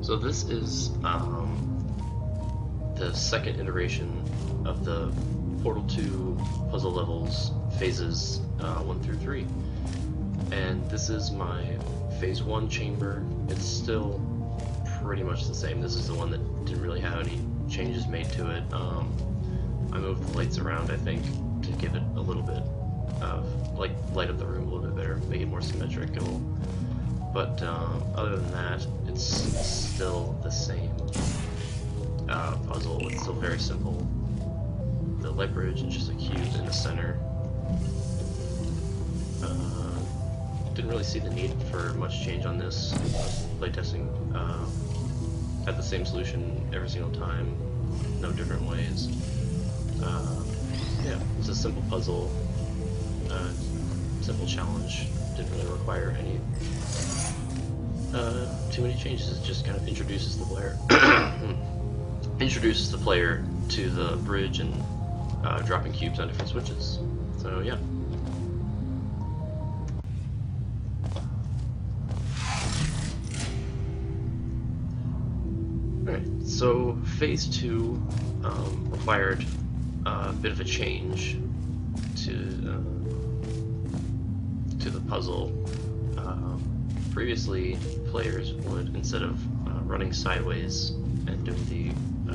So this is the second iteration of the Portal 2 puzzle levels, phases 1 through 3. And this is my phase 1 chamber. It's still pretty much the same. This is the one that didn't really have any changes made to it. I moved the lights around, I think, to give it a little bit of, like, light up the room a little bit better, make it more symmetrical. But other than that, it's still the same puzzle. It's still very simple. The light bridge is just a cube in the center. Didn't really see the need for much change on this. Playtesting had the same solution every single time, no different ways. Yeah, it's a simple puzzle, simple challenge. Didn't really require any too many changes. It just kind of introduces the player to the bridge and dropping cubes on different switches. So yeah. Alright, so phase 2 required a bit of a change to the puzzle. Previously, players would, instead of running sideways and doing the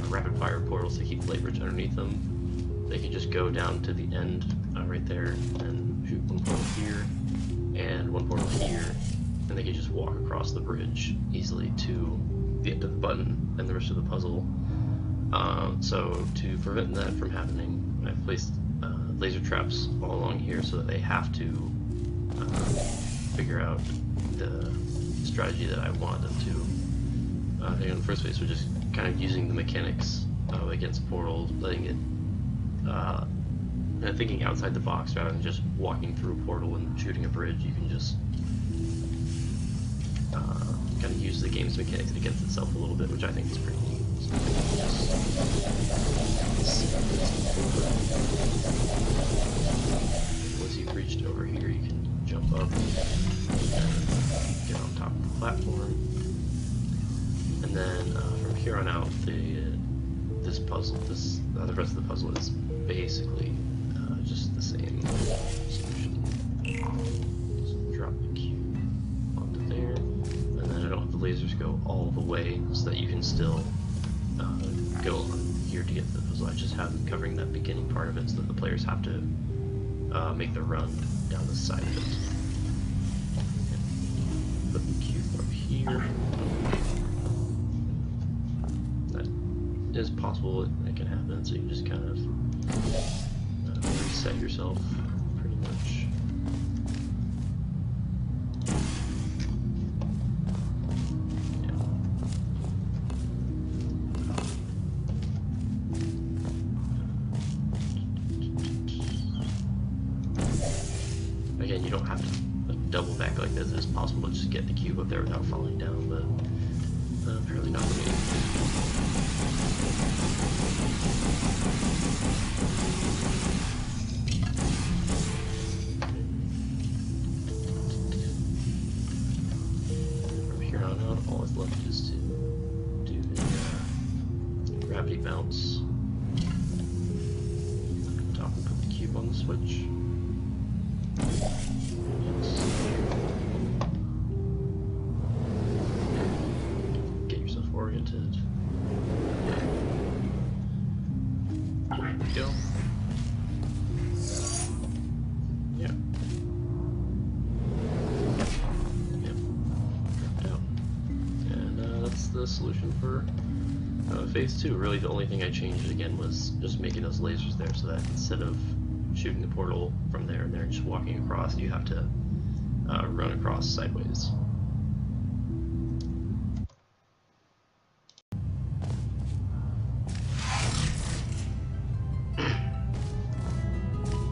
rapid fire portals to keep light bridge underneath them, they could just go down to the end right there and shoot one portal here and one portal here, and they could just walk across the bridge easily to the end of the button and the rest of the puzzle. So to prevent that from happening, I placed laser traps all along here so that they have to figure out the strategy that I want them to. I think in the first phase we're just kind of using the mechanics against portals, letting it, thinking outside the box rather than just walking through a portal and shooting a bridge. You can just kind of use the game's mechanics against itself a little bit, which I think is pretty neat. Once you've reached over here, you can jump up and get on top of the platform. And then from here on out, the rest of the puzzle is basically just the same solution. Just drop the cube onto there, and then I don't have the lasers go all the way so that you can still go on here to get to the puzzle. I just have them covering that beginning part of it so that the players have to make the run down the side of it. Okay. Put the cube up here. That is possible, it can happen, so you just kind of reset yourself pretty much. Again, you don't have to double back like this. It's possible to just get the cube up there without falling down, but apparently not for me. From here on out, all that's left is to do the gravity bounce. Top and put the cube on the switch. Get yourself oriented. There we go. Yeah. Yep. Dropped out. And that's the solution for phase 2. Really, the only thing I changed again was just making those lasers there so that instead of shooting the portal from there and just walking across, you have to run across sideways.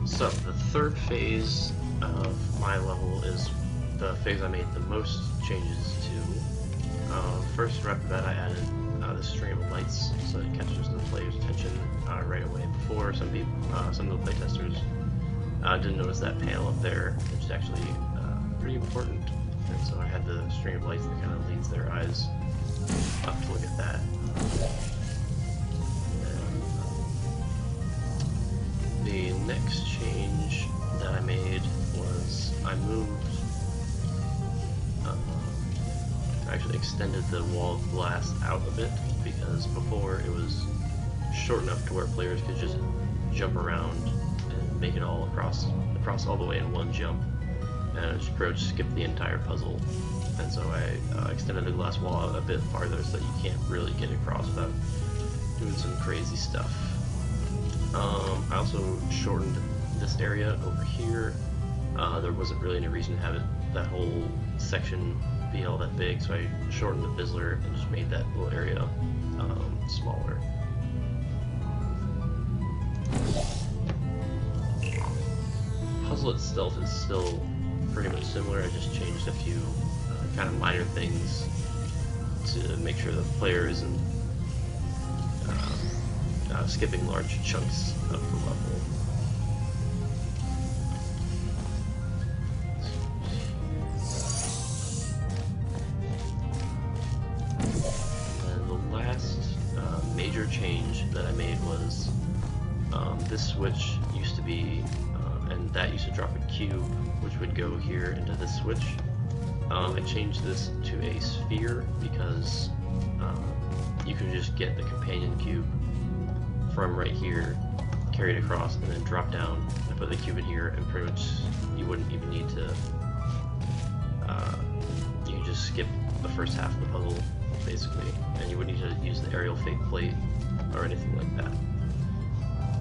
So the third phase of my level is the phase I made the most changes to. First, right after that, I added this string of lights so it captures the player's attention right away. Before, some of the playtesters didn't notice that panel up there, which is actually pretty important. And so I had the string of lights that kind of leads their eyes up extended the wall of glass out a bit, because before it was short enough to where players could just jump around and make it all across all the way in one jump, and just pretty much skip the entire puzzle. And so I extended the glass wall out a bit farther so that you can't really get across without doing some crazy stuff. I also shortened this area over here. There wasn't really any reason to have that whole section be all that big, so I shortened the fizzler and just made that little area smaller. Puzzle itself is still pretty much similar. I just changed a few kind of minor things to make sure the player isn't skipping large chunks of the level. And the last major change that I made was this switch used to be, and that used to drop a cube, which would go here into this switch. I changed this to a sphere because you can just get the companion cube from right here, carry it across, and then drop down and put the cube in here, and pretty much you wouldn't even need to, you can just skip the first half of the puzzle, basically, and you wouldn't need to use the aerial fake plate or anything like that.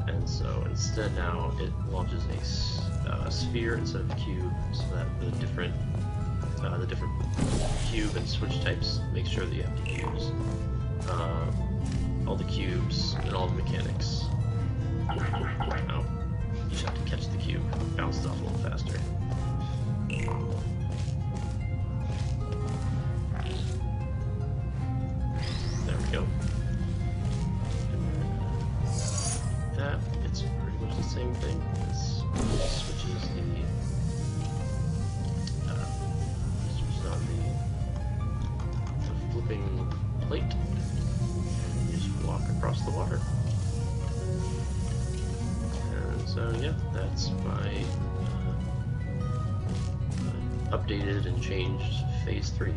And so instead now it launches a sphere instead of a cube, so that the different cube and switch types make sure that you have to use all the cubes and all the mechanics. Oh, you just have to catch the cube, bounce it off a little faster. There we go. That, it's pretty much the same thing. This switches on the flipping plate. And you just walk across the water. And so yeah, that's my updated and changed Phase 3.